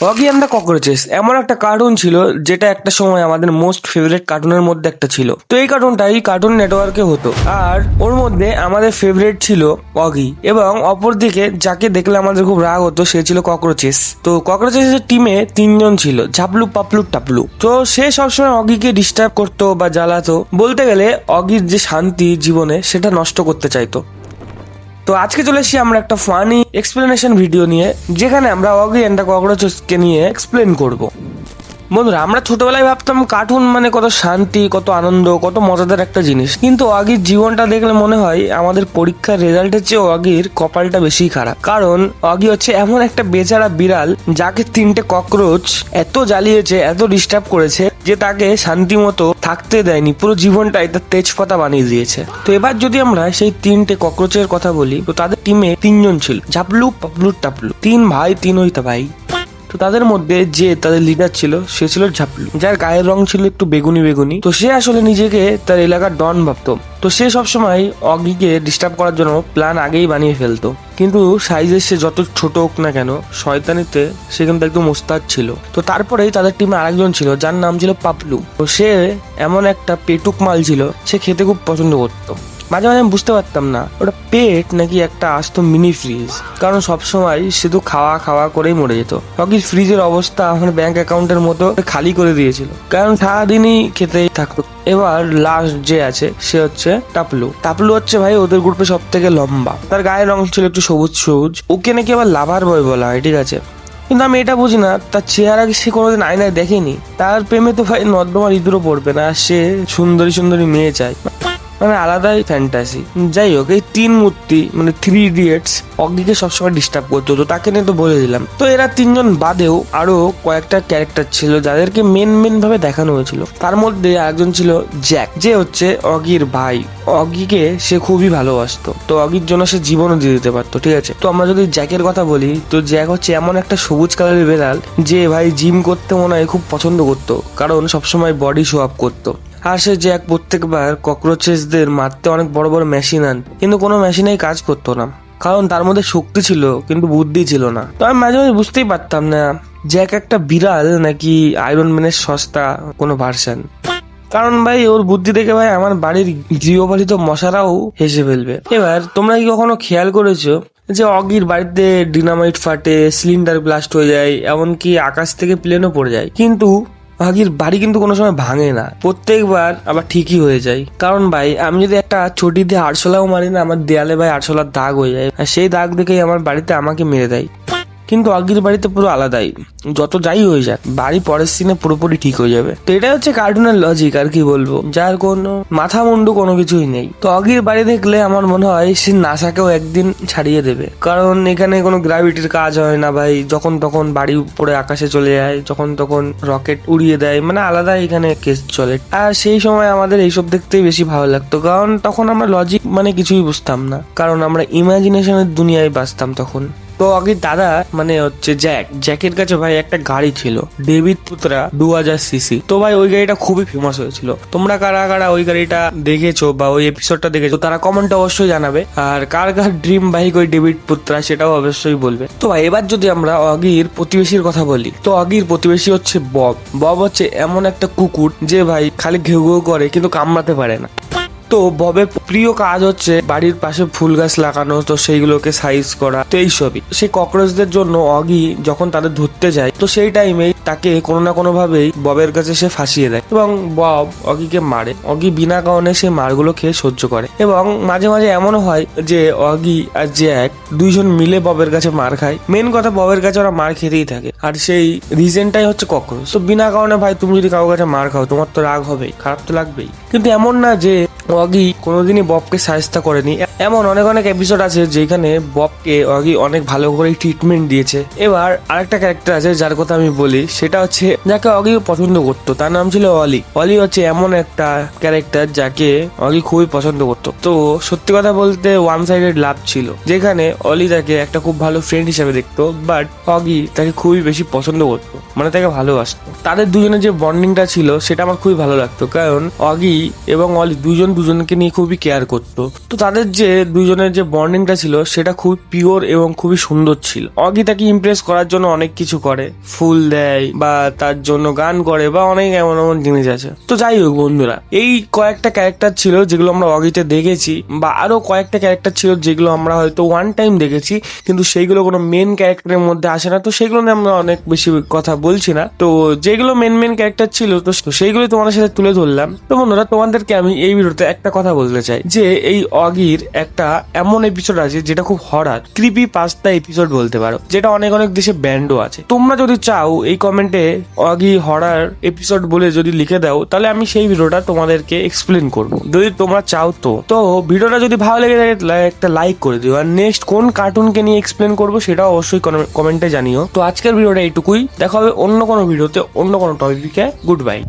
অগি and the ককরোচেস এমন একটা cartoon ছিল যেটা একটা সময় আমাদের মোস্ট ফেভারিট কার্টুনের মধ্যে একটা ছিল। তো এই কার্টুনটাই কার্টুন নেটওয়ার্কে হতো, আর ওর মধ্যে আমাদের ফেভারিট ছিল অগি, এবং অপরদিকে যাকে দেখলে আমাদের খুব রাগ হতো সে ছিল ককরোচেস। তো ককরোচেসের টিমে তিনজন ছিল, ঝাপলু, পাপলু, টাপলু। তো সে সবসময় অগিকে ডিস্টার্ব করতো বা জ্বালাতো, বলতে গেলে অগির যে শান্তি জীবনে সেটা নষ্ট করতে চাইতো। তো আজকে চলে এসেছি আমরা একটা ফানি এক্সপ্লেনেশন ভিডিও নিয়ে, যেখানে আমরা অগি অ্যান্ড দ্য ককরোচেসকে নিয়ে এক্সপ্লেন করব। বন্ধুরা, আমরা ছোটবেলায় ভাবতাম কার্টুন মানে কত শান্তি, কত আনন্দ, কত মজাদার একটা জিনিস, কিন্তু অগির জীবনটা দেখলে মনে হয় আমাদের পরীক্ষার রেজাল্টের চেয়ে অগির কপালটা বেশি খারাপ। কারণ অগি হচ্ছে এমন একটা বেচারা বিড়াল যাকে তিনটে ককরোচ এত জ্বালিয়েছে, এত ডিস্টার্ব করেছে যে তাকে শান্তি মতো থাকতে দেয়নি, পুরো জীবনটাই তার তেজপাতা বানিয়ে দিয়েছে। তো এবার যদি আমরা সেই তিনটে ককরোচের কথা বলি, তো তাদের টিমে তিনজন ছিল, ঝাপলু, পাপলু, টাপলু। তিন ভাই, তিন হইতা ভাই। তো তাদের মধ্যে যে তাদের লিডার ছিল সে ছিল ঝাপলু, যার গায়ের রং ছিল একটু বেগুনি বেগুনি। তো সে আসলে নিজেকে তার এলাকার ডন ভাবতো। তো সে সবসময় অগিকে ডিস্টার্ব করার জন্য প্ল্যান আগেই বানিয়ে ফেলতো, কিন্তু সাইজে সে যত ছোট হোক না কেন, শয়তানিতে সে কিন্তু একদম ওস্তাদ ছিল। তো তারপরেই তাদের টিমে আরেকজন ছিল যার নাম ছিল পাপলু। তো সে এমন একটা পেটুক মাল ছিল, সে খেতে খুব পছন্দ করতো। মাঝে মাঝে আমি বুঝতে পারতাম না ওটা পেট নাকি একটা আস্ত মিনি ফ্রিজ, কারণ সবসময় শুধু খাওয়া খাওয়া করেই মরে যেত। অগির ফ্রিজের অবস্থা আমার ব্যাংক অ্যাকাউন্টের মতো খালি করে দিয়েছিল, কারণ সারাদিনই খেতেই থাকতো। এবার লাস্ট যে আছে সে হচ্ছে টাপলু। টাপলু হচ্ছে ভাই ওদের গ্রুপে সব থেকে লম্বা, তার গায়ের রং ছিল একটু সবুজ সবুজ। ওকে নাকি আবার লাভার বয় বলা হয়, ঠিক আছে, কিন্তু আমি এটা বুঝি না তার চেহারা কি সে কোনোদিন আয়নায় দেখেনি? তার প্রেমে তো ভাই নর্দমার ইঁদুরও পড়বে না, সে সুন্দরী সুন্দরী মেয়ে চায়, মানে আলাদাই ফ্যান্টাসি। যাই হোক, এই তিন মূর্তি মানে 3 ইডিয়েটস অগিকে সবসময় ডিস্টার্ব করতো, তো তাকে নিয়ে তো বলে দিলাম। তো এরা তিনজন বাদেও আরো কয়েকটা ক্যারেক্টার ছিল যাদেরকে মেন ভাবে দেখানো হয়েছিল। তার মধ্যে একজন ছিল জ্যাক, যে হচ্ছে অগির ভাই। অগিকে সে খুবই ভালোবাসতো, তো অগির জন্য সে জীবনও দিয়ে দিতে পারতো, ঠিক আছে। তো আমরা যদি জ্যাকের কথা বলি, তো জ্যাক হচ্ছে এমন একটা সবুজ কালারের বেড়াল যে ভাই জিম করতে মনে হয় খুব পছন্দ করতো, কারণ সবসময় বডি শো আপ করতো। আর সে জ্যাক প্রত্যেকবার ককরোচেসদের মারতে অনেক বড় বড় মেশিন আন, কিন্তু কোনো মেশিনেই কাজ করতো না, কারণ তার মধ্যে শক্তি ছিল কিন্তু বুদ্ধি ছিল না। তো আমি মাঝে মাঝে বুঝতেই পারতাম না জ্যাক একটা বিড়াল নাকি আয়রন ম্যানের সস্তা কোনো ভার্সন। কারণ ভাই ওর বুদ্ধি দেখে ভাই আমার বাড়ির গৃহপালিত মশারাও হেসে ফেলবে। এবার তোমরা কি কখনো খেয়াল করেছো যে অগির বাড়িতে ডিনামাইট ফাটে, সিলিন্ডার ব্লাস্ট হয়ে যায়, এমনকি আকাশ থেকে প্লেনও পড়ে যায়, কিন্তু অগির বাড়ি কিন্তু কোনো সময় ভাঙে না, প্রত্যেকবার আবার ঠিকই হয়ে যায়। কারণ ভাই আমি যদি একটা ছুটি দিয়ে আরশোলাও মারি না, আমার দেয়ালে ভাই আরশোলার দাগ হয়ে যায়, আর সেই দাগ দেখেই আমার বাড়িতে আমাকে মেরে দেয়। কিন্তু অগির বাড়িতে পুরো আলাদাই, যত যাই হয়ে যাক বাড়ি পরের সিনে পুরোপুরি ঠিক হয়ে যাবে। তো এটা হচ্ছে কার্টুনের লজিক, আর কি বলবো, যার কোনো মাথা মুন্ডু কোনো কিছুই নেই। তো অগির বাড়ি দেখলে আমার মনে হয় সে নাসাকেও একদিন ছাড়িয়ে দেবে, কারণ এখানে কোনো গ্র্যাভিটির কাজ হয় না ভাই, যখন তখন বাড়ি উপরে আকাশে চলে যায়, যখন তখন রকেট উড়িয়ে দেয়, মানে আলাদা এখানে কেস চলে। আর সেই সময় আমাদের এইসব দেখতেই বেশি ভালো লাগতো, কারণ তখন আমরা লজিক মানে কিছুই বুঝতাম না, কারণ আমরা ইমাজিনেশনের দুনিয়ায় বাঁচতাম তখন। তো অগির দাদা মানে হচ্ছে জ্যাকের কাছে ভাই একটা গাড়ি ছিল, ডেভিড পুত্রা 2000 সিসি। তো ভাই ওই গাড়িটা খুবই ফেমাস হয়েছিল। তোমরা কারা কারা ওই গাড়িটা দেখেছো বা ওই এপিসোডটা দেখেছো তারা কমেন্টে অবশ্যই জানাবে, আর কার কার ড্রিম বাইক ওই ডেভিড পুত্রা সেটাও অবশ্যই বলবে। তো ভাই এবার যদি আমরা অগির প্রতিবেশীর কথা বলি, তো অগির প্রতিবেশী হচ্ছে বব। বব হচ্ছে এমন একটা কুকুর যে ভাই খালি ঘেউ ঘেউ করে কিন্তু কামড়াতে পারে না। তো ববের প্রিয় কাজ হচ্ছে বাড়ির পাশে ফুল গাছ লাগানো, তো সেইগুলোকে সাইজ করা, তো এইসবই। সেই ককরোচদের জন্য অগি যখন তাদের ধরতে যায়, তো সেই টাইমেই তাকে কোনো না কোনো ভাবেই ববের কাছে সে ফাঁসিয়ে দেয়, এবং বব অগিকে মারে। অগি বিনা কারণে সেই মারগুলো খেয়ে সহ্য করে, এবং মাঝে মাঝে এমনও হয় যে অগি আর জ্যাক দুইজন মিলে ববের কাছে মার খায়। মেন কথা, ববের কাছে ওরা মার খেতেই থাকে, আর সেই রিজনটাই হচ্ছে ককরোচ। তো বিনা কারণে ভাই তুমি যদি কারোর কাছে মার খাও, তোমার তো রাগ হবেই, খারাপ তো লাগবেই। কিন্তু এমন না যে অগি কোনোদিনই ববকে সাহায্য করেনি, এমন অনেক অনেক এপিসোড আছে যেখানে ববকে অগি অনেক ভালো করে ট্রিটমেন্ট দিয়েছে। এবার আরেকটা ক্যারেক্টার আছে যার কথা আমি বলি, সেটা হচ্ছে যাকে অগি পছন্দ করতো, তার নাম ছিল অলি। অলি হচ্ছে এমন একটা ক্যারেক্টার যাকে অগি খুবই পছন্দ করতো। তো সত্যি কথা বলতে ওয়ান সাইডেড লাভ ছিল, যেখানে অলি তাকে একটা খুব ভালো ফ্রেন্ড হিসেবে দেখতো, বাট অগি তাকে খুবই বেশি পছন্দ করতো, মানে তাকে ভালোবাসতো। তাদের দুজনের যে বন্ডিংটা ছিল সেটা আমার খুবই ভালো লাগতো, কারণ অগি এবং অলি দুজনকে নিয়ে খুবই কেয়ার করতো। তো তাদের যে যে দুইজনের যে বন্ডিংটা ছিল সেটা খুব পিওর এবং খুবই সুন্দর ছিল। অগি তাকে ইমপ্রেস করার জন্য অনেক কিছু করে, ফুল দেয় বা তার জন্য গান করে বা অনেক এমন এমন জিনিস আছে। তো যাই হোক বন্ধুরা, এই কয়েকটা ক্যারেক্টার ছিল যেগুলো আমরা অগিতে দেখেছি, বা আরো কয়েকটা ক্যারেক্টার ছিল যেগুলো আমরা হয়তো ওয়ান টাইম দেখেছি, কিন্তু সেইগুলো কোনো মেন ক্যারেক্টারের মধ্যে আসে না। তো সেগুলো নিয়ে আমরা অনেক বেশি কথা বলছি না। তো যেগুলো মেন ক্যারেক্টার ছিল তো সেইগুলো তোমাদের সাথে তুলে ধরলাম। তো বন্ধুরা, তোমাদেরকে আমি এই ভিডিওতে একটা কথা বলতে চাই যে এই অগির একটা এমন এপিসোড আছে যেটা খুব হরার, ক্রিপি পাস্তা এপিসোড বলতে পারো, যেটা অনেক অনেক দেশে ব্যান্ডও আছে। তোমরা যদি চাও এই কমেন্টে অগি হরার এপিসোড বলে যদি লিখে দাও, তাহলে আমি সেই ভিডিওটা তোমাদেরকে এক্সপ্লেন করবো, যদি তোমরা চাও। তো ভিডিওটা যদি ভালো লেগে থাকে একটা লাইক করে দিও, আর নেক্সট কোন কার্টুনকে নিয়ে এক্সপ্লেন করবো সেটাও অবশ্যই কমেন্টে জানিও। তো আজকের ভিডিওটা এইটুকুই, দেখা হবে অন্য কোনো ভিডিওতে অন্য কোনো টপিকে। Good bye.